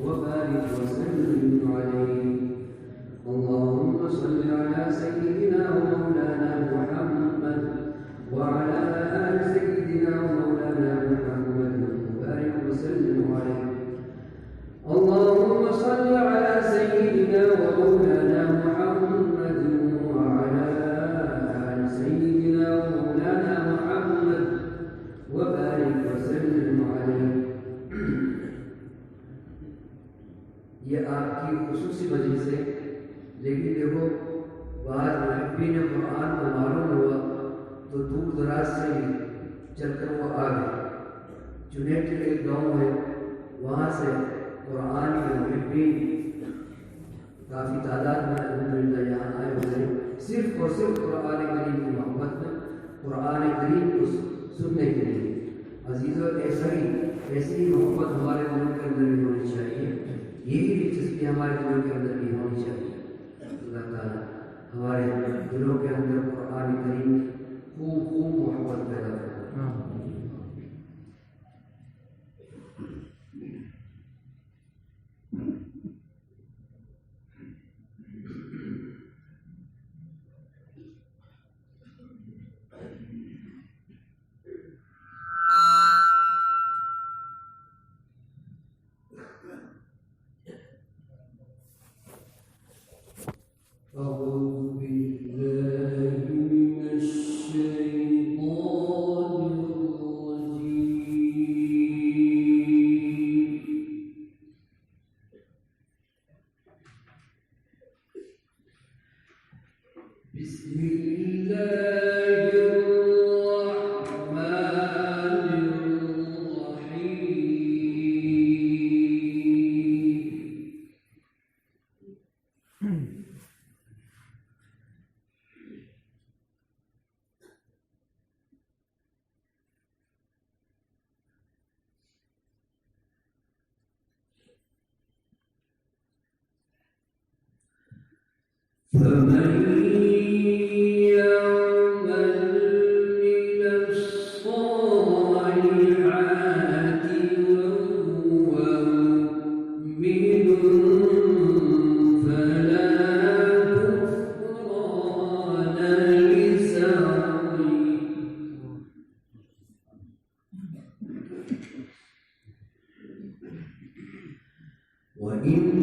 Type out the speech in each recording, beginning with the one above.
وبارك وسلم عليه. اللهم صل على سيدنا ومولانا محمد وعلى آل سيدنا ومولانا محمد وبارك وسلم عليه. اللهم صل على سيدنا ومولانا محمد وعلى آل سيدنا ومولانا محمد وبارك وسلم عليه. ये आपकी खुसूसी मजलिस है, लेकिन देखो बाद मुहब्बीन कुरान को मालूम हुआ तो दूर दराज से ही चलकर वो आ गए। जुनैद के एक गाँव है, वहाँ से कुरान के मुहब्बीन काफ़ी तादाद में अल्हम्दुलिल्लाह यहाँ आए हुए हैं, सिर्फ और सिर्फ कुरान करीम की मोहब्बत में, कुरान करीम को सुनने के लिए। अजीज़ों, ऐसी ही मोहब्बत हमारे दिलों के अंदर भी होनी चाहिए, यही दिलचस्पी हमारे दिलों के अंदर भी होनी चाहिए। अल्लाह ताला हमारे दिलों के अंदर कुरान करीम खूब मोहब्बत पैदा करे। فمن يعمل من الصالحات وهو مؤمن فلا كفران لسعيه وإنا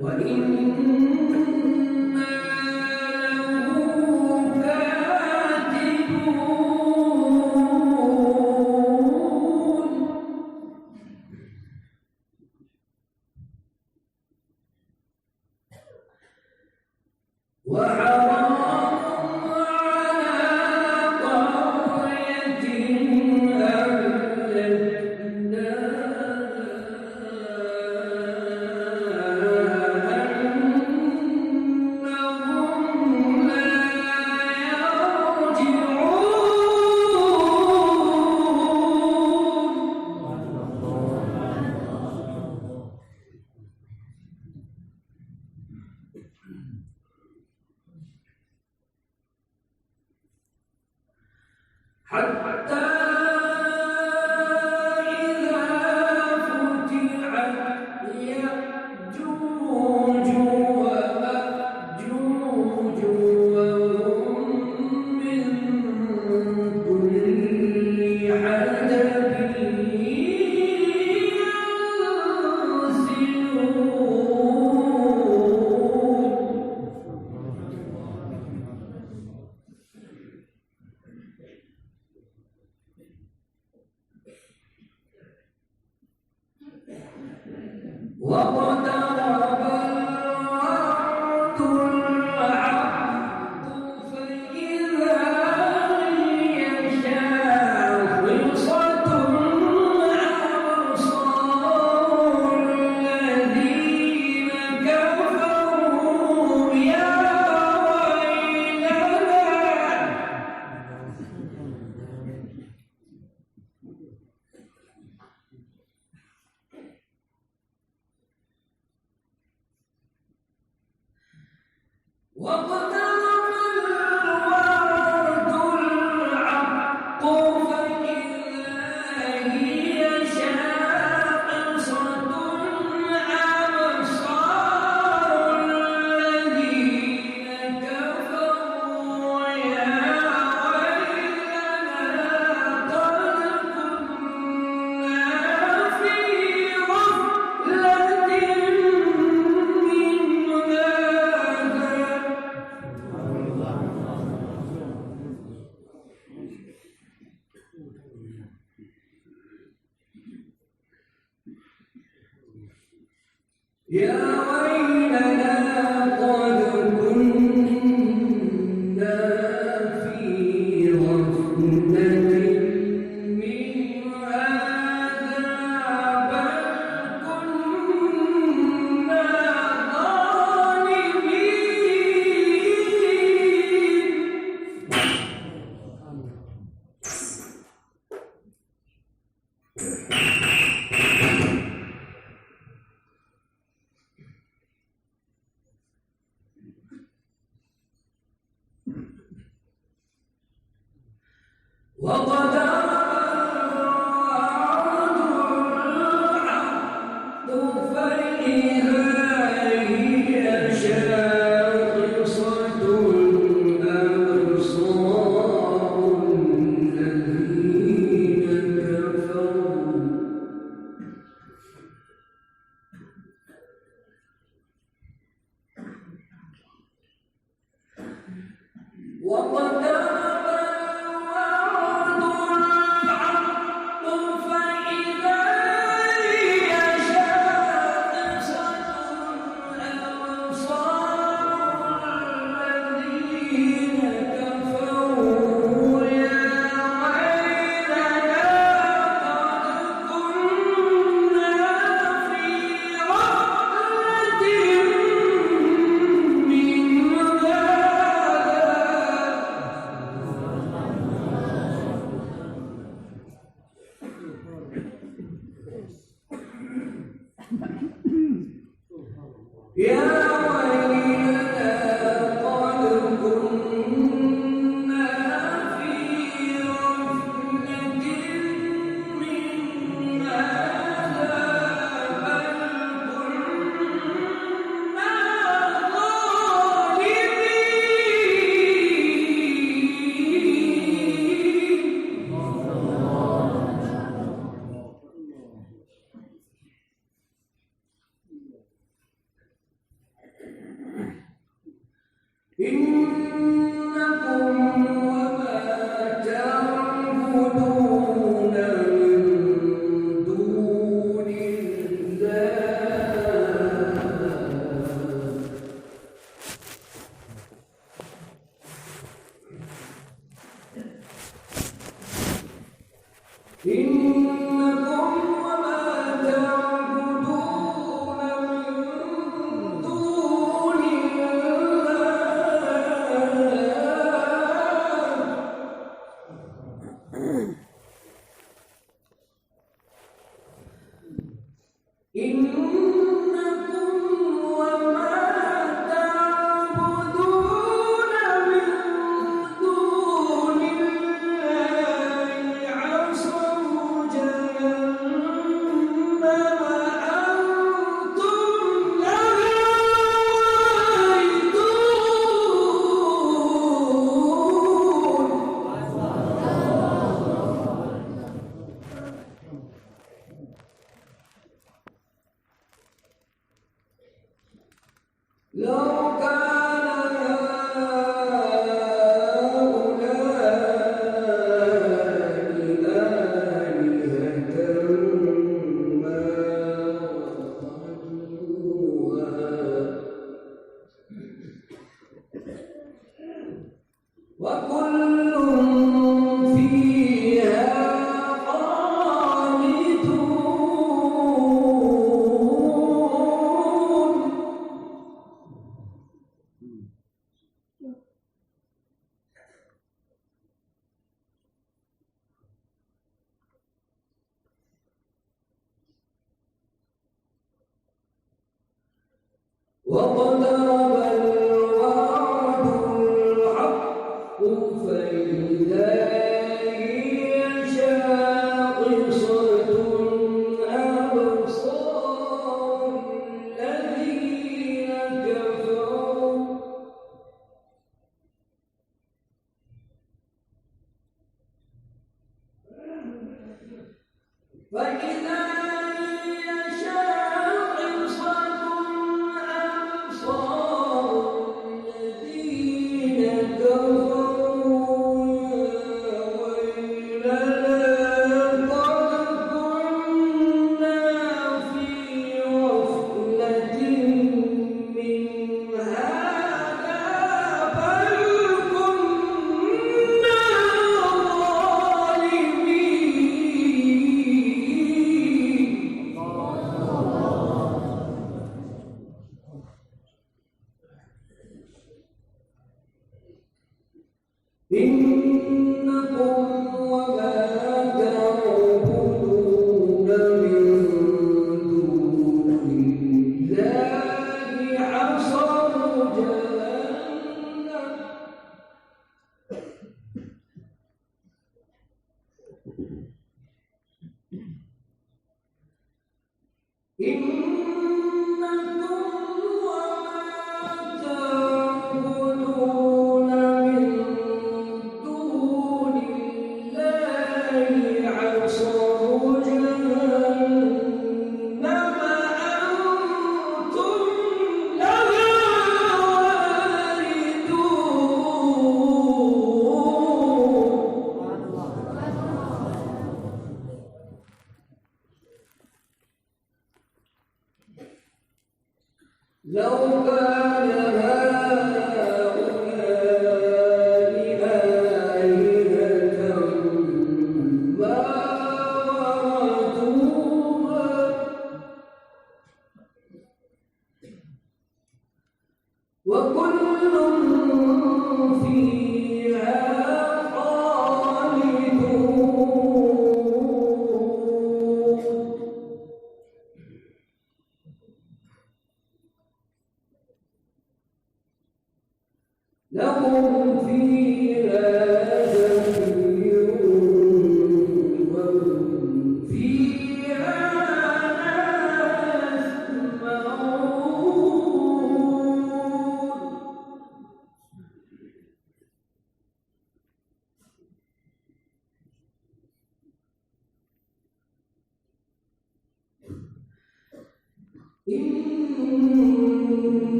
وإنا له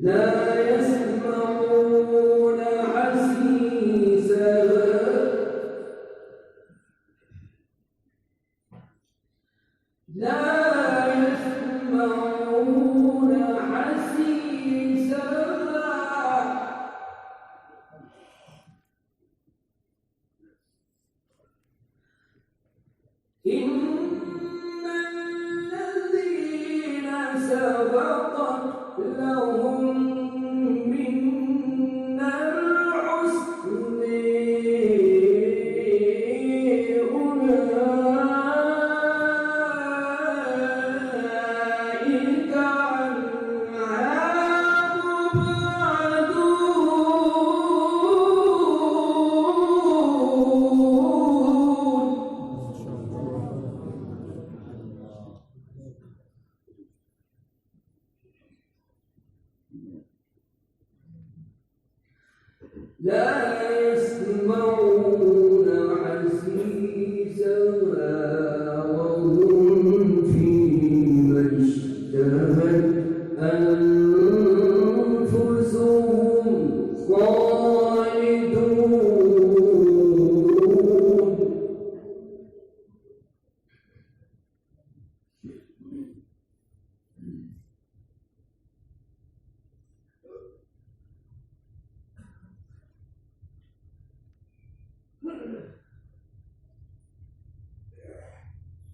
لا يسمعون حسيسها لا يسمعون حسيسها إن الذين سبقت لهم منا الحسن أولئك عنها لا يسمعون حسيسها وهم فيما اشتهت أنفسهم خالدون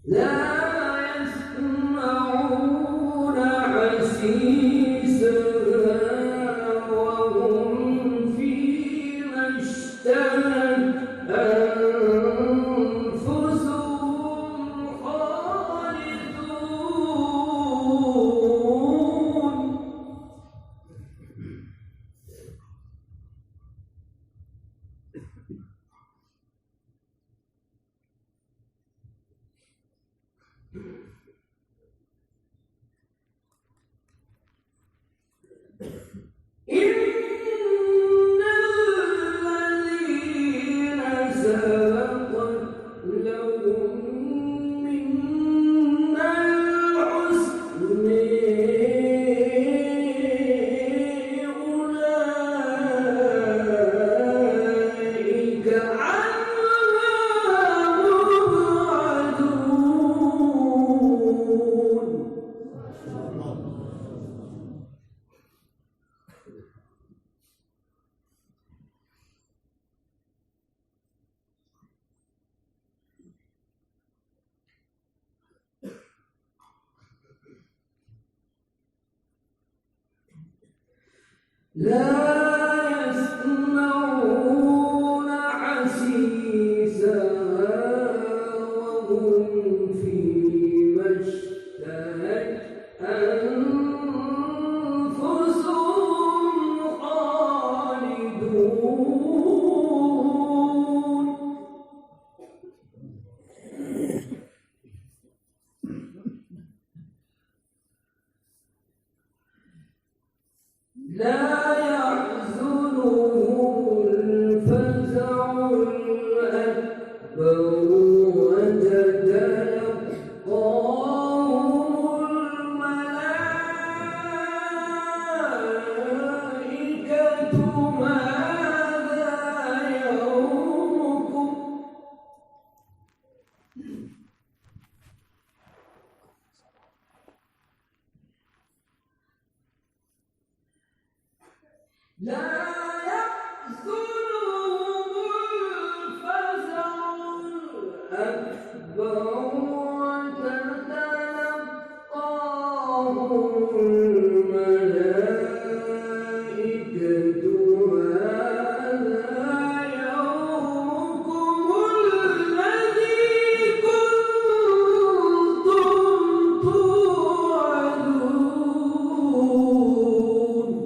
لا يسمعون حسيسها وهم فيما اشتهت أنفسهم خالدون إن الذين سبقت لهم منا الحسن أولئك عنها مبعدون لا يسمعون حسيسها وهم فيما اشتهت أنفسهم خالدون لا يحزنهم الفزع الأكبر وتتلقاهم الملائكة ماذا يومكم لا يحزنهم الفزع الأكبر وتتلقاهم الملائكة هذا يومكم الذي كنتم توعدون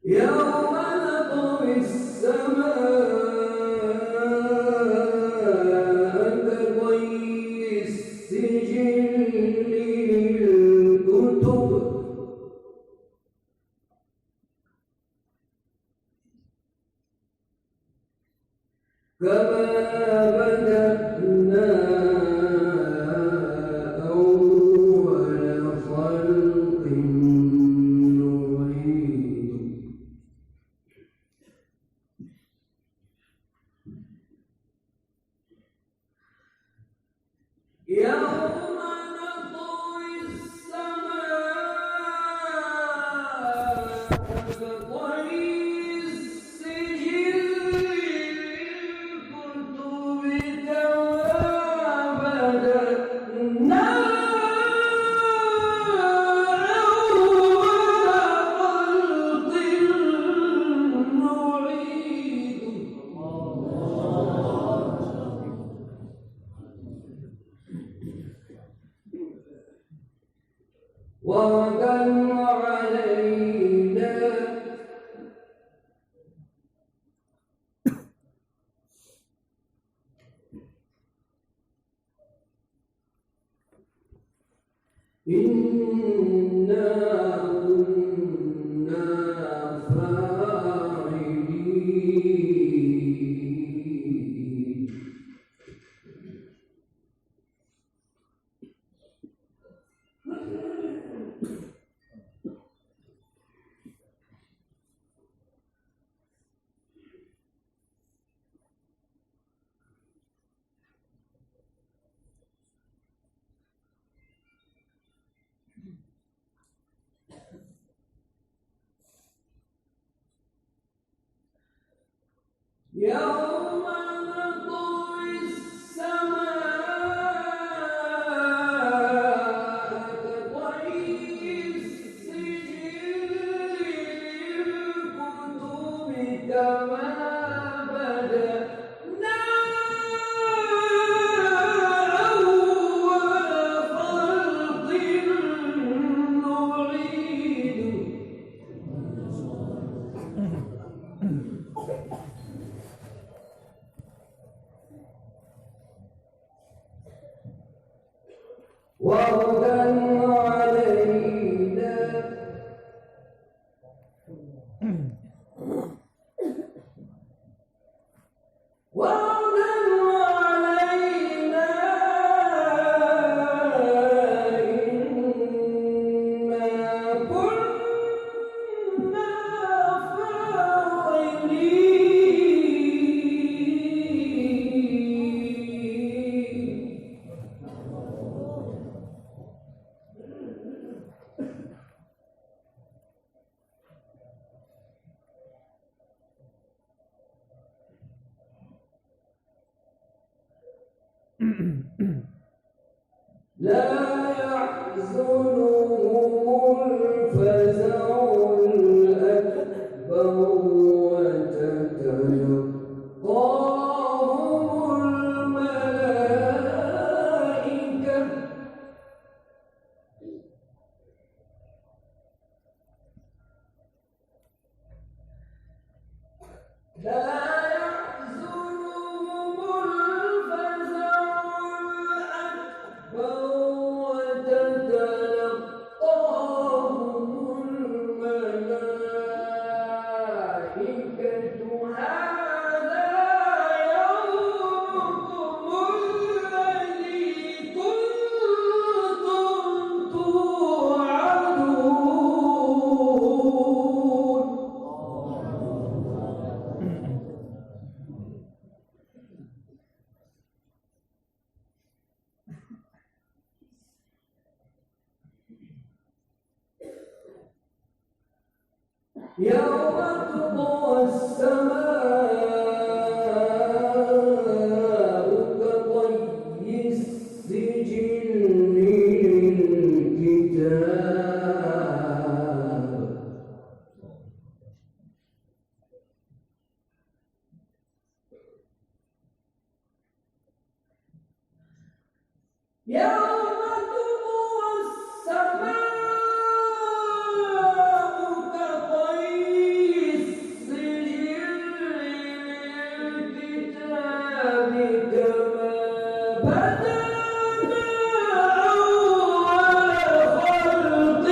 يوم نطوي السماء كطي السجل للكتب كما بدأنا أول خلق نعيد يوم نطوي السماء كطي السجل للكتب كما بدأنا أول خلق نعيد وعدا علينا إنا كنا فاعلين يوم نطوي السماء كطي السجل للكتب كما بدأنا أول خلق نعيد وعدا علينا وعدا علينا إنا كنا فاعلين لا يحزنهم الفزع الأكبر وتتلقاهم الملائكة لا يحزنهم الفزع الأكبر وتتلقاهم الملائكة هذا يومكم الذي كنتم توعدون يوم تطوى السماء كطي السجل للكتاب يوم تطوى السماء كطي السجل للكتاب كما بدأنا أول خلق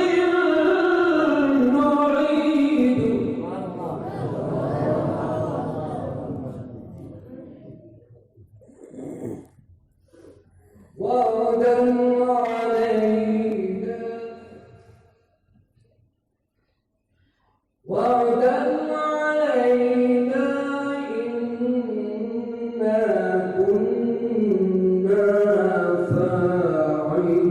نعيد وعدا علينا إنا كنا فاعلين.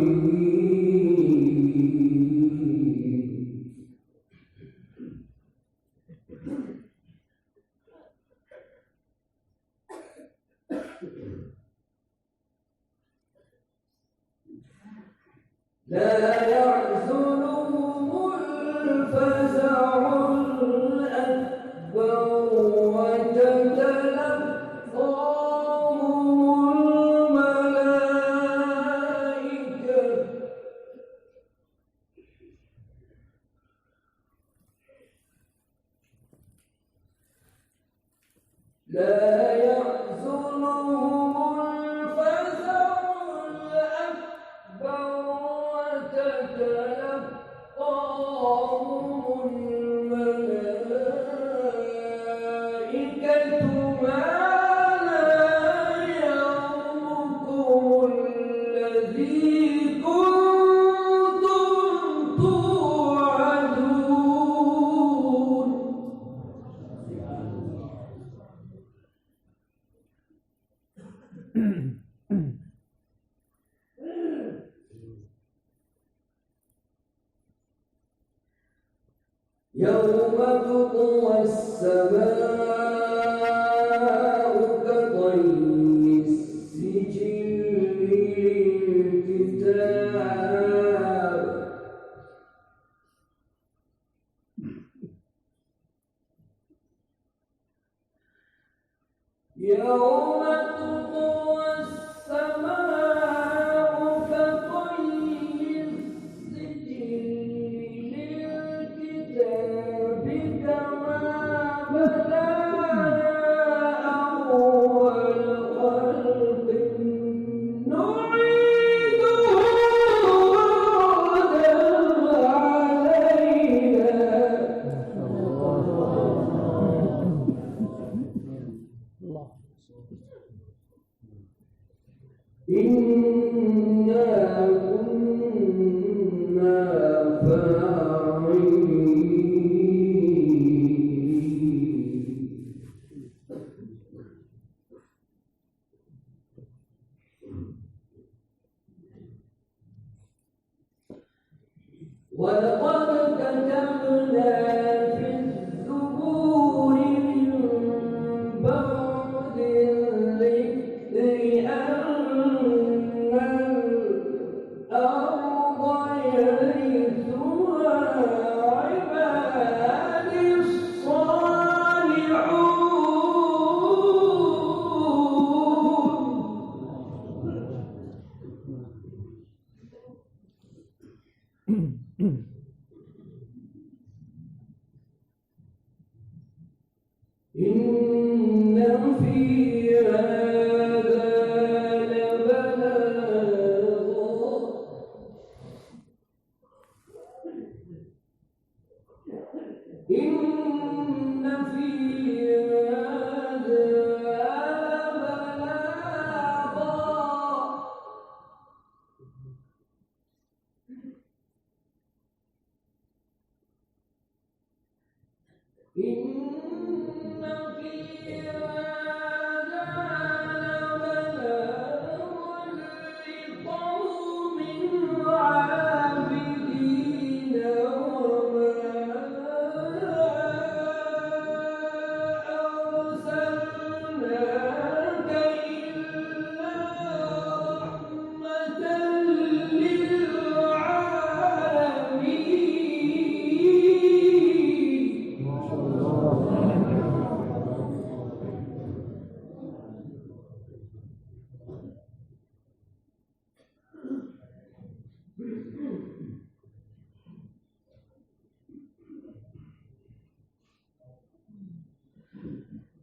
لا يحزنهم الفزع الأكبر وتتلقاهم الملائكة لا يحزنهم الفزع الأكبر وتتلقاهم الملائكة ماذا يومكم الذي كنتم توعدون. يوم تطوى السماء كطي السجل للكتاب يوم تطوى السماء كطي السجل للكتاب كما بدأنا أول خلق نعيده وعدا علينا. إنا كنا فاعلين. ولقد كتبنا في الزبور من بعد الذكر أن الأرض يرثها عبادي الصالحون. إن في هذا لبلاغا إن في هذا لبلاغا إن في هذا لبلاغا لقوم عابدين وما أرسلناك إلا رحمة للعالمين.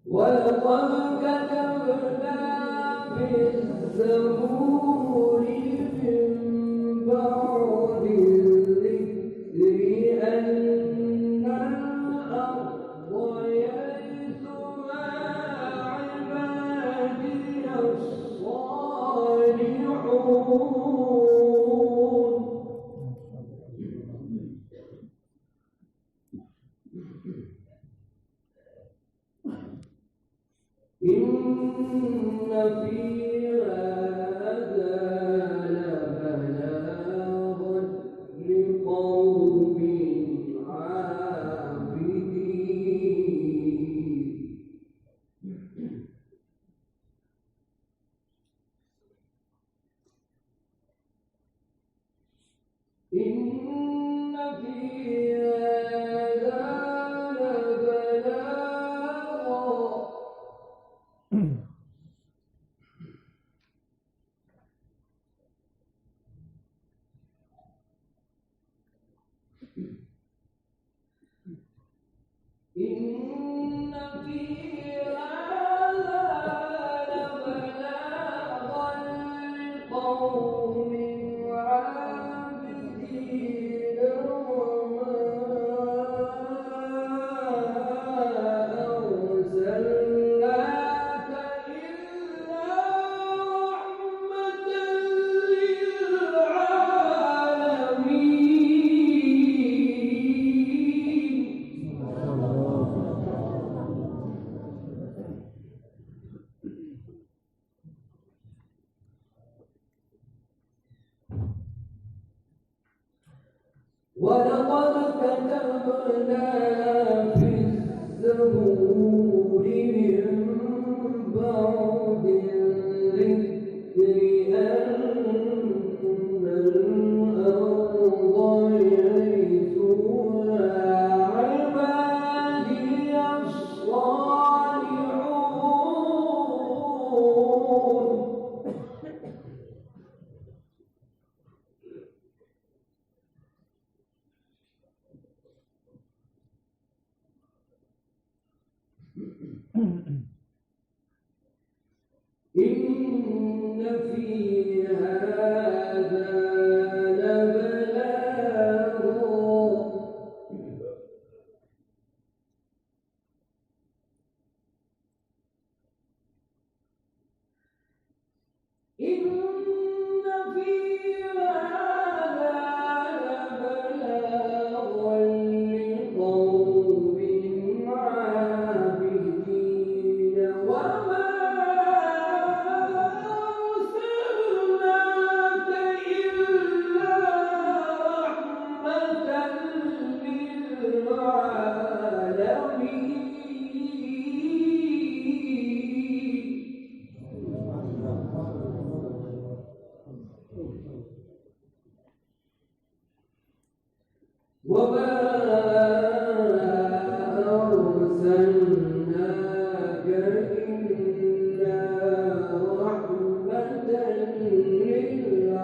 ولقد كتبنا في الزبور من بعد الذكر أن الأرض يرثها عبادي الصالحون. إن في هذا لبلاغا لقوم عابدين. إن في هذا لبلاغا لقوم عابدين وما أرسلناك إلا رحمة للعالمين. ولقد كتبنا في الزبور من بعد الذكر أن الأرض يرثها عبادي الصالحون. إن في هذا لبلاغ إن في هذا لبلاغا لقوم عابدين وما أرسلناك إلا رحمة للعالمين. وما أرسلناك إلا رحمة للعالمين.